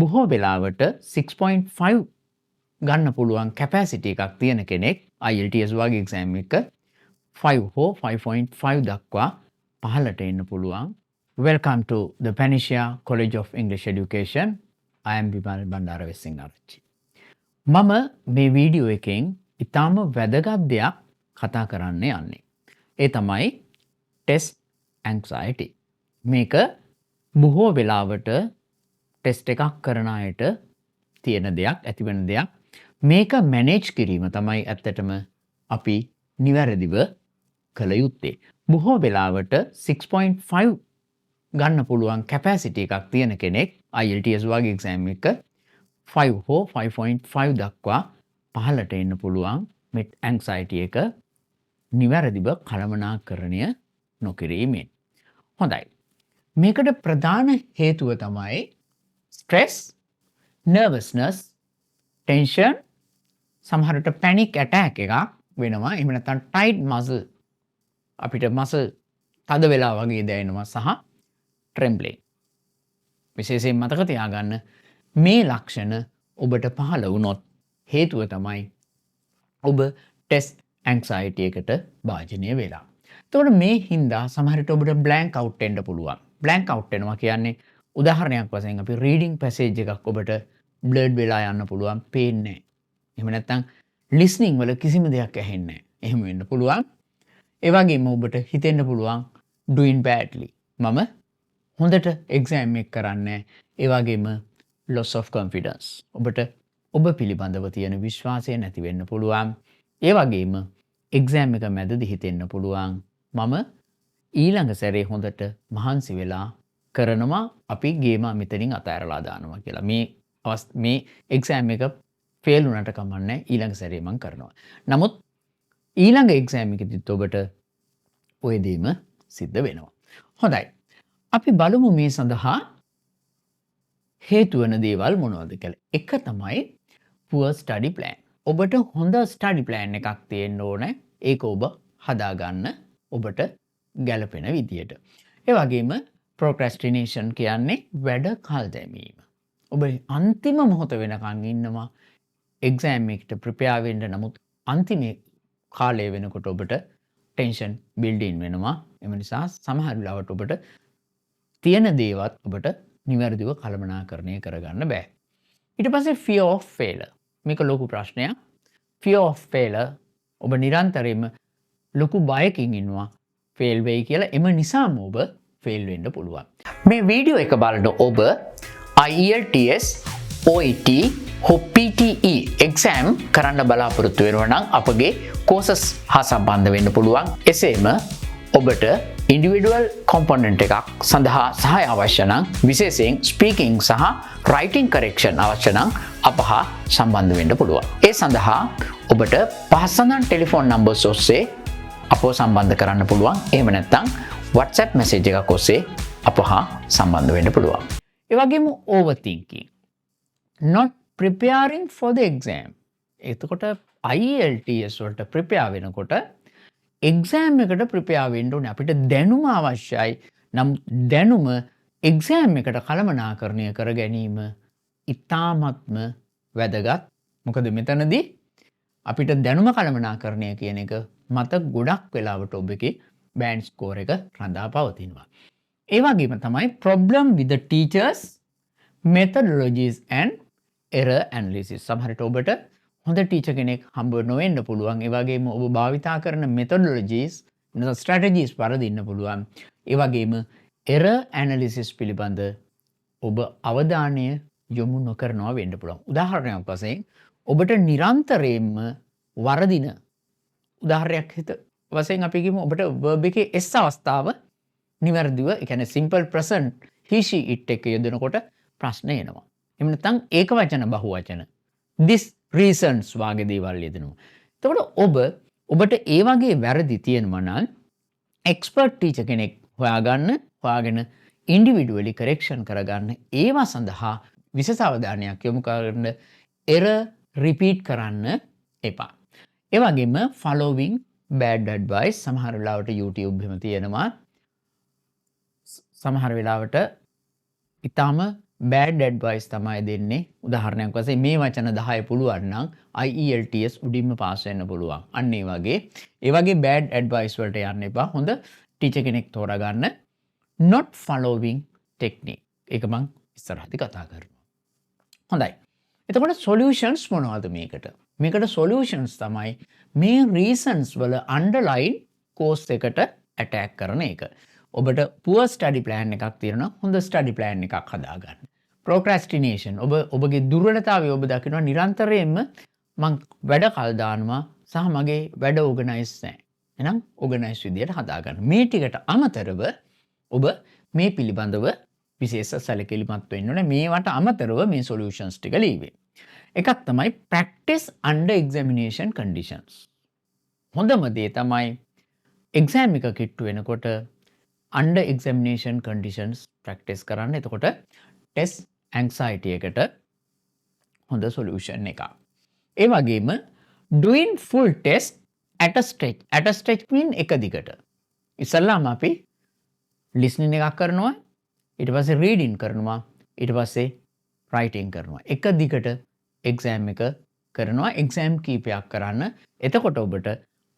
බොහෝ වෙලාවට 6.5 ගන්න පුළුවන් කැපැසිටි එකක් තියෙන කෙනෙක් IELTS වගේ එක්සෑම් එක 5 හෝ 5.5 දක්වා පහළට එන්න පුළුවන්. Welcome to the Panisha College of English Education. I am Bimal Bandara Wesingarachchi. මම මේ වීඩියෝ එකෙන් ඉතාම වැදගත් දෙයක් කතා කරන්න යන්නේ. ඒ තමයි test anxiety. මේක බොහෝ වෙලාවට ටෙස්ට් එකක් කරන අයට තියෙන දෙයක්, ඇතිවෙන දෙයක්. මේක මැනේජ් කිරීම තමයි ඇත්තටම අපි නිවැරදිව කළ යුත්තේ. බොහෝ වෙලාවට 6.5 ගන්න පුළුවන් කැපැසිටි එකක් තියෙන කෙනෙක් IELTS වගේ එක්සෑම් එක 5 හෝ 5.5 දක්වා පහළට එන්න පුළුවන් මේ ඇන්සයිටි එක නිවැරදිව කළමනාකරණය නොකිරීමෙන්. හොඳයි. මේකට ප්‍රධාන හේතුව තමයි stress, nervousness, tension, සමහරට panic attack එකක් වෙනවා. එහෙම නැත්නම් tight muscle අපිට muscle තද වෙලා වගේ දැනෙනවා සහ trembling. විශේෂයෙන් මතක තියාගන්න මේ ලක්ෂණ ඔබට පහළ වුණොත් හේතුව තමයි ඔබ test anxiety එකට භාජනය වෙලා. එතකොට මේ හින්දා සමහරට ඔබට blank out වෙන්න පුළුවන්. blank out වෙනවා කියන්නේ උදාහරණයක් වශයෙන් අපි reading passage එකක් ඔබට blurred වෙලා යන්න පුළුවන්, පේන්නේ නැහැ. එහෙම නැත්නම් listening වල කිසිම දෙයක් ඇහෙන්නේ නැහැ. එහෙම වෙන්න පුළුවන්. ඒ වගේම ඔබට හිතෙන්න පුළුවන් doing badly. මම හොඳට exam එක කරන්නේ. ඒ වගේම loss of confidence. ඔබට ඔබ පිළිබඳව තියෙන විශ්වාසය නැති වෙන්න පුළුවන්. ඒ වගේම exam එක මැදදී හිතෙන්න පුළුවන් මම ඊළඟ සැරේ හොඳට මහන්සි වෙලා කරනවා, අපි ගේම මෙතනින් අතහැරලා දානවා කියලා. මේ exam එක fail වුණාට කමක් නැහැ, ඊළඟ සැරේ මම කරනවා. නමුත් ඊළඟ exam එකෙදිත් ඔබට ওই දෙයම සිද්ධ වෙනවා. හොඳයි. අපි බලමු මේ සඳහා හේතු වෙන දේවල් මොනවද කියලා. එක තමයි poor study plan. ඔබට හොඳ study plan එකක් තියෙන්න ඕනේ. ඒක ඔබ හදාගන්න ඔබට ගැළපෙන විදියට. ඒ වගේම procrastination කියන්නේ වැඩ කල් දැමීම. ඔබ අන්තිම මොහොත වෙනකන් ඉන්නවා exam එකට prepare වෙන්න. නමුත් අන්තිම කාලය වෙනකොට ඔබට tension building වෙනවා. එම නිසා සමහර වෙලාවට ඔබට තියෙන දේවත් ඔබට නිවැරදිව කළමනාකරණය කරගන්න බෑ. ඊට පස්සේ fear of failure. මේක ලොකු ප්‍රශ්නයක්. fear of failure ඔබ නිරන්තරයෙන්ම ලොකු බයකින් ඉන්නවා fail වෙයි කියලා. එම නිසාම ඔබ fail වෙන්න පුළුවන්. මේ වීඩියෝ එක බලන ඔබ IELTS, OET, PTE exam කරන්න බලාපොරොත්තු වෙනවා නම් අපගේ courses හා සම්බන්ධ වෙන්න පුළුවන්. එසේම ඔබට individual component එකක් සඳහා සහාය අවශ්‍ය නම්, විශේෂයෙන් speaking සහ writing correction අවශ්‍ය නම් අප හා සම්බන්ධ වෙන්න පුළුවන්. ඒ සඳහා ඔබට පහසුකම් ටෙලිෆෝන් නම්බර්ස් ඔස්සේ අපව සම්බන්ධ කරන්න පුළුවන්. එහෙම නැත්නම් WhatsApp message එකක් ඔස්සේ අප හා සම්බන්ධ වෙන්න පුළුවන්. ඒ වගේම overthinking, not preparing for the exam. එතකොට IELTS වලට prepare වෙනකොට exam එකට prepare වෙන්න ඕනේ. අපිට දැනුම අවශ්‍යයි. නම් දැනුම exam එකට කළමනාකරණය කර ගැනීම ඉතාමත්ම වැදගත්. මොකද මෙතනදී අපිට දැනුම කළමනාකරණය කියන එක මත ගොඩක් වෙලාවට ඔබගේ බෑන්ඩ් ස්කෝර් එක රඳා පවතිනවා. ඒ වගේම තමයි problem with the teachers, methodologies and error analysis. සමහරට ඔබට හොඳ ටීචර් කෙනෙක් හම්බ නොවෙන්න පුළුවන්. ඒ වගේම ඔබ භාවිතා කරන methodologies, strategies වරදින්න පුළුවන්. ඒ වගේම error analysis පිළිබඳ ඔබ අවධානය යොමු නොකරනවා වෙන්න පුළුවන්. උදාහරණයක් වශයෙන් ඔබට නිරන්තරයෙන්ම වරදින උදාහරණයක් වශයෙන් අපි කියමු ඔබට verb එකේ s අවස්ථාව නිවැරදිව, ඒ කියන්නේ simple present he she it එක යොදනකොට ප්‍රශ්න එනවා. එහෙම නැත්නම් ඒක වචන බහුවචන this reasons වාගේ දේවල් යෙදෙනවා. එතකොට ඔබට ඒ වගේ වැරදි තියෙනවා නම් expert teacher කෙනෙක් හොයාගෙන individually correction කරගන්න. ඒවා සඳහා විශේෂ අවධානයක් යොමු කරන්න, error repeat කරන්න එපා. ඒ වගේම following bad advice සමහර වෙලාවට YouTube එහෙම තියෙනවා. සමහර වෙලාවට ඊටාම බෑඩ් ඇඩ්වයිස් තමයි දෙන්නේ. උදාහරණයක් වශයෙන් මේ වචන 10 පුළුවන් නම් IELTS උඩින්ම පාස් වෙන්න පුළුවන්. අන්න ඒ වගේ. ඒ වගේ බෑඩ් ඇඩ්වයිස් වලට යන්න එපා. හොඳ ටීචර් කෙනෙක් තෝරාගන්න. not following technique. ඒක මම ඉස්සරහදී කතා කරනවා. හොඳයි. එතකොට solutions මොනවද මේකට? මේකට solutions තමයි මේ reasons වල underline course එකට attack කරන එක. ඔබට poor study plan එකක් තියෙනවා. හොඳ study plan එකක් හදාගන්න. procrastination ඔබගේ දුර්වලතාවය ඔබ දකිනවා නිරන්තරයෙන්ම මං වැඩ කල් දානවා සහ මගේ වැඩ organize නැහැ. එහෙනම් organize විදියට හදාගන්න. මේ ටිකට අමතරව ඔබ මේ පිළිබඳව විශේෂ සැලකිලිමත් වෙන්න ඕනේ. මේවට අමතරව මේ solutions ටික ලියවේ. එකක් තමයි practice under examination conditions. හොඳම දේ තමයි exam එක කිට්ටු වෙනකොට under examination conditions practice කරන්න. එතකොට test anxiety එකට හොඳ solution එකක්. ඒ වගේම doing full test at a stretch. At a stretch mean එක දිගට. ඉස්සල්ලාම අපි listening එකක් කරනවා, ඊට පස්සේ reading කරනවා, ඊට පස්සේ writing කරනවා. එක දිගට exam එක කරනවා. exam කීපයක් කරන්න. එතකොට ඔබට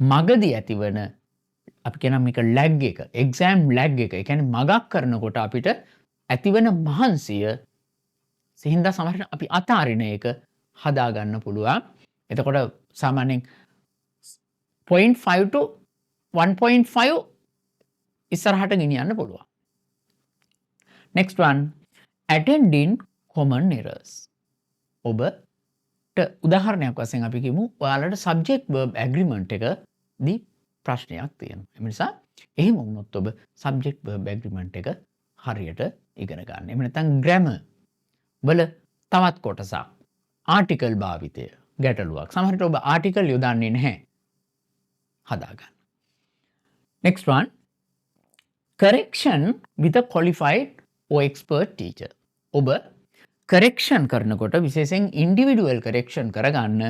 මගදී ඇතිවන අපි කියන මේක lag එක, exam lag එක. ඒ කියන්නේ මගක් කරනකොට අපිට ඇතිවන මහන්සිය සිහින්දා සමහරවිට අපි අතාරින එක හදා ගන්න පුළුවන්. එතකොට සාමාන්‍යයෙන් 0.5 to 1.5 ඉස්සරහට ගෙනියන්න පුළුවන්. next one attending common errors. ඔබට උදාහරණයක් වශයෙන් අපි කියමු ඔයාලට subject verb agreement එකදී ප්‍රශ්නයක් තියෙනවා. ඒ නිසා එහෙම වුණොත් ඔබ subject verb agreement එක හරියට ඉගෙන ගන්න. එහෙම නැත්නම් grammar වල තවත් කොටසක් article භාවිතය ගැටලුවක්. සමහර විට ඔබ article යොදන්නේ නැහැ. හදා ගන්න. next one correction with a qualified or expert teacher. ඔබ correction කරනකොට විශේෂයෙන් individual correction කරගන්න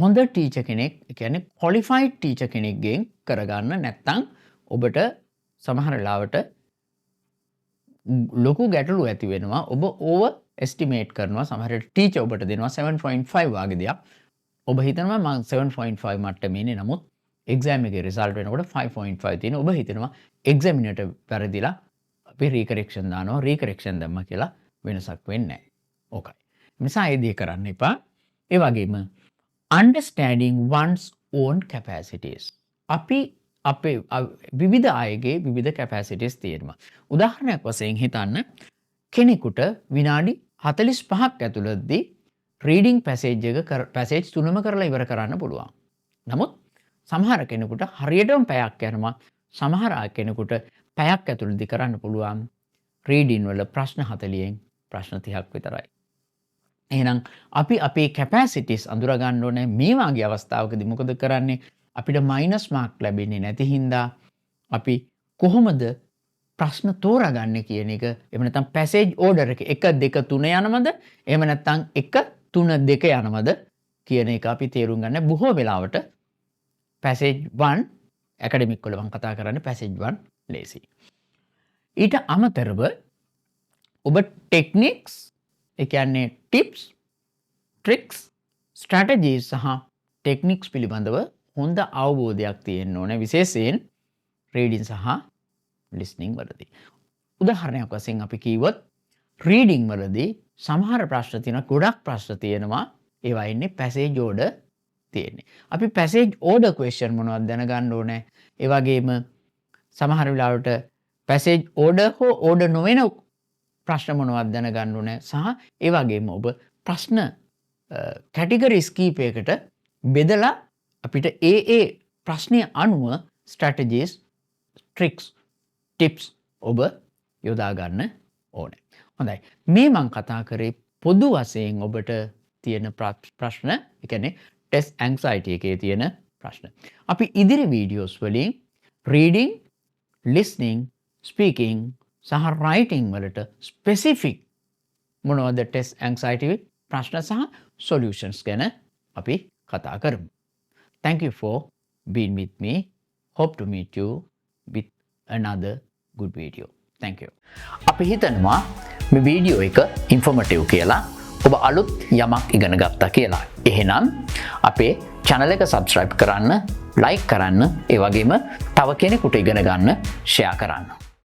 හොඳ ටීචර් කෙනෙක්, ඒ කියන්නේ qualified ටීචර් කෙනෙක්ගෙන් කරගන්න. නැත්නම් ඔබට සමහර වෙලාවට ලොකු ගැටලු ඇති වෙනවා. ඔබ over estimate කරනවා. සමහර ටීචර් ඔබට දෙනවා 7.5 වගේ දෙයක්. ඔබ හිතනවා මම 7.5 මට්ටමේ ඉන්නේ. නමුත් exam එකේ result වෙනකොට 5.5 තියෙනවා. ඔබ හිතනවා examiner වැරදිලා අපි recorrection දානවා. recorrection දැම්මා කියලා වෙනසක් වෙන්නේ නැහැ. ඕකයි. නිසා ඒ දේ කරන්න එපා. ඒ වගේම understanding one's own capacities. අපි අපේ විවිධ අයගේ විවිධ capacities තියෙනවා. උදාහරණයක් වශයෙන් හිතන්න කෙනෙකුට විනාඩි 45ක් ඇතුළතදී reading passage එක passage 3ම කරලා ඉවර කරන්න පුළුවන්. නමුත් සමහර කෙනෙකුට හරියටම පැයක් යනවා. සමහර කෙනෙකුට පැයක් ඇතුළතදී කරන්න පුළුවන් reading වල ප්‍රශ්න 40න් ප්‍රශ්න 30ක් විතරයි. එහෙනම් අපි අපේ capacities අඳුර ගන්න ඕනේ. මේ වගේ අවස්ථාවකදී මොකද කරන්නේ? අපිට minus mark ලැබෙන්නේ නැති හින්දා අපි කොහොමද ප්‍රශ්න තෝරාගන්නේ කියන එක, එහෙම නැත්නම් passage order එක 1 2 3 යනවද? එහෙම නැත්නම් 1 3 2 යනවද කියන එක අපි තේරුම් ගන්න. බොහෝ වෙලාවට passage 1 academic වල මම කතා කරන්නේ passage 1 ලේසි. ඊට අමතරව ඔබ techniques, ඒ කියන්නේ tips, tricks, strategies සහ techniques පිළිබඳව හොඳ අවබෝධයක් තියෙන්න ඕනේ. විශේෂයෙන් reading සහ listening වලදී. උදාහරණයක් වශයෙන් අපි කිව්වොත් reading වලදී සමහර ප්‍රශ්න තියෙනවා, ගොඩක් ප්‍රශ්න තියෙනවා. ඒවා ඉන්නේ passage order තියෙන්නේ. අපි passage order question මොනවද දැනගන්න ඕනේ. ඒ වගේම සමහර වෙලාවට passage order හෝ order නොවන ප්‍රශ්න මොනවද දැනගන්න ඕනේ. සහ ඒ වගේම ඔබ ප්‍රශ්න categories කීපයකට බෙදලා අපිට ඒ ප්‍රශ්නය අනුව strategies, tricks, tips ඔබ යොදා ගන්න ඕනේ. හොඳයි. මේ මම කතා කරේ පොදු වශයෙන් ඔබට තියෙන ප්‍රශ්න, ඒ කියන්නේ test anxiety එකේ තියෙන ප්‍රශ්න. අපි ඉදිරි වීඩියෝස් වලින් reading, listening, speaking සහ writing වලට specific මොනවද test anxiety ප්‍රශ්න සහ solutions ගැන අපි කතා කරමු. Thank you for being with me. Hope to meet you with another good video. Thank you. අපි හිතනවා මේ වීඩියෝ එක ඉන්ෆෝමටිව් කියලා ඔබ අලුත් යමක් ඉගෙන ගත්තා කියලා. එහෙනම් අපේ channel එක subscribe කරන්න, like කරන්න, ඒ වගේම තව කෙනෙකුට ඉගෙන ගන්න share කරන්න.